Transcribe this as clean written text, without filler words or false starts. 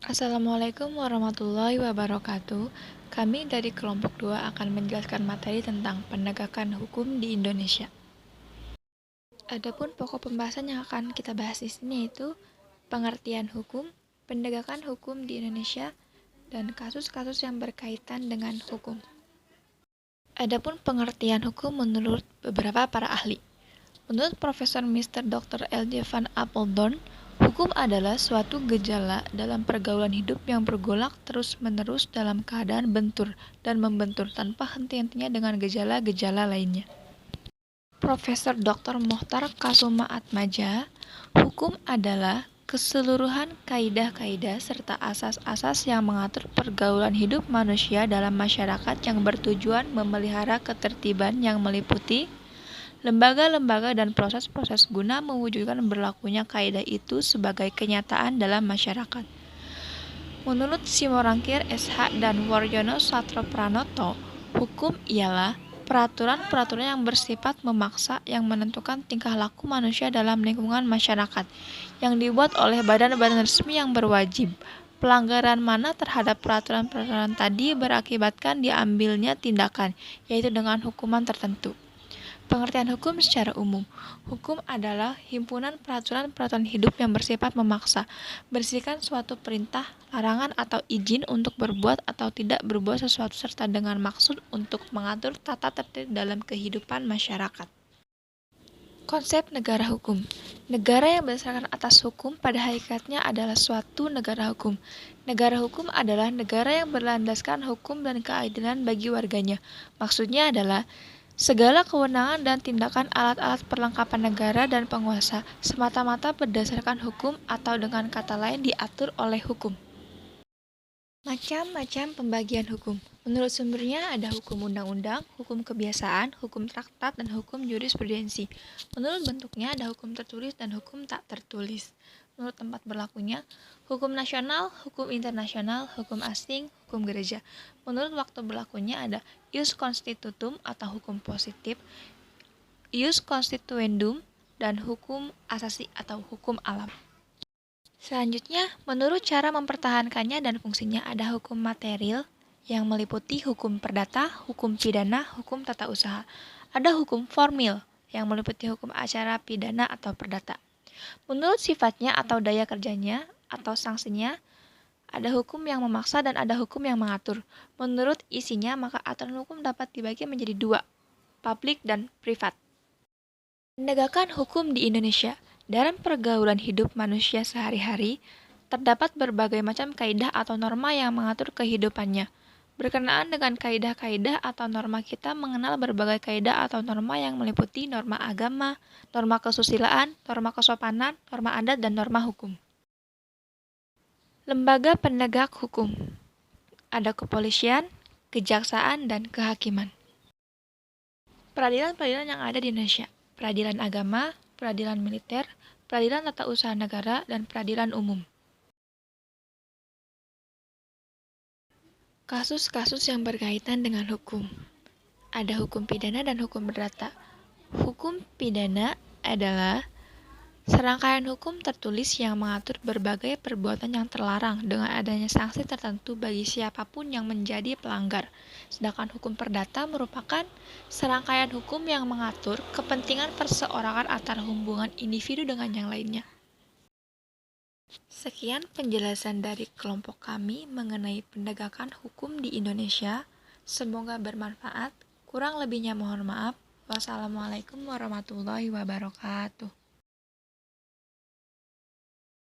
Assalamualaikum warahmatullahi wabarakatuh. Kami dari kelompok 2 akan menjelaskan materi tentang penegakan hukum di Indonesia. Adapun pokok pembahasan yang akan kita bahas di sini yaitu pengertian hukum, penegakan hukum di Indonesia, dan kasus-kasus yang berkaitan dengan hukum. Adapun pengertian hukum menurut beberapa para ahli. Menurut Profesor Mr. Dr. L.J. Van Apeldoorn, hukum adalah suatu gejala dalam pergaulan hidup yang bergolak terus-menerus dalam keadaan bentur dan membentur tanpa henti-hentinya dengan gejala-gejala lainnya. Profesor Dr. Mohtar Kasuma-Atmaja, hukum adalah keseluruhan kaidah-kaidah serta asas-asas yang mengatur pergaulan hidup manusia dalam masyarakat yang bertujuan memelihara ketertiban yang meliputi lembaga-lembaga dan proses-proses guna mewujudkan berlakunya kaidah itu sebagai kenyataan dalam masyarakat. Menurut Simorangkir SH dan Waryono Satropranoto, hukum ialah peraturan-peraturan yang bersifat memaksa yang menentukan tingkah laku manusia dalam lingkungan masyarakat, yang dibuat oleh badan-badan resmi yang berwajib. Pelanggaran mana terhadap peraturan-peraturan tadi berakibatkan diambilnya tindakan, yaitu dengan hukuman tertentu. Pengertian hukum secara umum. Hukum adalah himpunan peraturan-peraturan hidup yang bersifat memaksa, berisikan suatu perintah, larangan atau izin untuk berbuat atau tidak berbuat sesuatu serta dengan maksud untuk mengatur tata tertib dalam kehidupan masyarakat. Konsep negara hukum. Negara yang berdasarkan atas hukum pada hakikatnya adalah suatu negara hukum. Negara hukum adalah negara yang berlandaskan hukum dan keadilan bagi warganya. Maksudnya adalah segala kewenangan dan tindakan alat-alat perlengkapan negara dan penguasa semata-mata berdasarkan hukum atau dengan kata lain diatur oleh hukum. Macam-macam pembagian hukum. Menurut sumbernya ada hukum undang-undang, hukum kebiasaan, hukum traktat, dan hukum jurisprudensi. Menurut bentuknya ada hukum tertulis dan hukum tak tertulis. Menurut tempat berlakunya, hukum nasional, hukum internasional, hukum asing, hukum gereja. Menurut waktu berlakunya ada ius constitutum atau hukum positif, ius constituendum, dan hukum asasi atau hukum alam. Selanjutnya, menurut cara mempertahankannya dan fungsinya ada hukum material yang meliputi hukum perdata, hukum pidana, hukum tata usaha. Ada hukum formil yang meliputi hukum acara pidana atau perdata. Menurut sifatnya atau daya kerjanya atau sanksinya, ada hukum yang memaksa dan ada hukum yang mengatur. Menurut isinya, maka aturan hukum dapat dibagi menjadi dua, publik dan privat. Penegakan hukum di Indonesia. Dalam pergaulan hidup manusia sehari-hari, terdapat berbagai macam kaidah atau norma yang mengatur kehidupannya. Berkenaan dengan kaidah-kaidah atau norma, kita mengenal berbagai kaidah atau norma yang meliputi norma agama, norma kesusilaan, norma kesopanan, norma adat, dan norma hukum. Lembaga penegak hukum. Ada kepolisian, kejaksaan, dan kehakiman. Peradilan-peradilan yang ada di Indonesia. Peradilan agama, peradilan militer, peradilan tata usaha negara, dan peradilan umum. Kasus-kasus yang berkaitan dengan hukum. Ada hukum pidana dan hukum perdata. Hukum pidana adalah serangkaian hukum tertulis yang mengatur berbagai perbuatan yang terlarang dengan adanya sanksi tertentu bagi siapapun yang menjadi pelanggar. Sedangkan hukum perdata merupakan serangkaian hukum yang mengatur kepentingan perseorangan antara hubungan individu dengan yang lainnya. Sekian penjelasan dari kelompok kami mengenai penegakan hukum di Indonesia. Semoga bermanfaat. Kurang lebihnya mohon maaf. Wassalamualaikum warahmatullahi wabarakatuh.